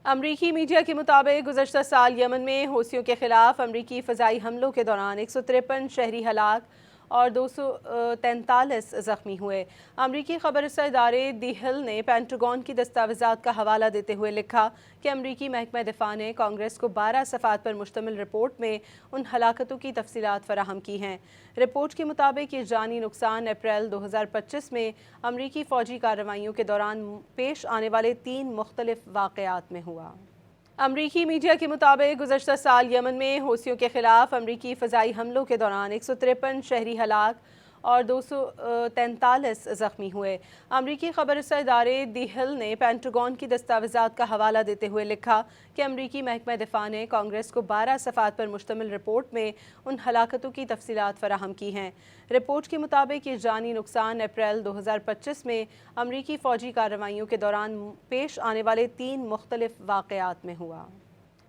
अमरीकी मीडिया के मुताबिक गुज़श्ता साल यमन में हौसियों के खिलाफ अमरीकी फ़ज़ाई हमलों के दौरान 153 शहरी हलाक और 243 ज़ख्मी हुए। अमरीकी खबररसा इदारे दी हिल ने पेंटागन की दस्तावेज़ात का हवाला देते हुए लिखा कि अमरीकी महकमा दिफा ने कांग्रेस को 12 सफ़ात पर मुश्तमिल रिपोर्ट में उन हलाकतों की तफसीलात फराहम की हैं। रिपोर्ट के मुताबिक ये जानी नुकसान अप्रैल 2025 में अमरीकी फ़ौजी कार्रवाइयों के दौरान पेश आने वाले 3 मुख्तलिफ वाक़यात में हुआ। अमरीकी मीडिया के मुताबिक गुज़श्ता साल यमन में हौसियों के खिलाफ अमरीकी फ़ज़ाई हमलों के दौरान 153 शहरी हलाक और 243 ज़ख्मी हुए। अमरीकी खबररसा इदारे दी हिल ने पेंटागन की दस्तावेज़ात का हवाला देते हुए लिखा कि अमरीकी महकमा दिफा ने कांग्रेस को 12 सफ़ात पर मुश्तमिल रिपोर्ट में उन हलाकतों की तफसीलात फराहम की हैं। रिपोर्ट के मुताबिक ये जानी नुकसान अप्रैल 2025 में अमरीकी फ़ौजी कार्रवाइयों के दौरान पेश आने वाले 3 मुख्तलिफ वाक़यात में हुआ।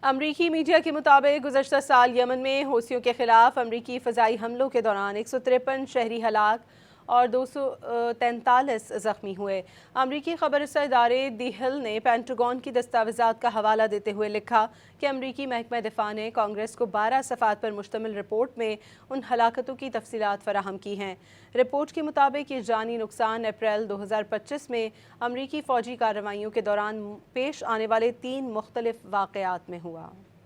अमरीकी मीडिया के मुताबिक गुज़श्ता साल यमन में हौसियों के खिलाफ अमरीकी फ़ज़ाई हमलों के दौरान 153 शहरी हलाक और 243 ज़ख्मी हुए। अमरीकी खबररसा इदारे दी हिल ने पेंटागन की दस्तावेज़ात का हवाला देते हुए लिखा कि अमरीकी महकमा दिफा ने कांग्रेस को 12 सफ़ात पर मुश्तमिल रिपोर्ट में उन हलाकतों की तफसीलात फराहम की हैं। रिपोर्ट के मुताबिक ये जानी नुकसान अप्रैल 2025 में अमरीकी फ़ौजी कार्रवाइयों के दौरान पेश आने वाले 3 मुख्तलिफ वाक़यात में हुआ।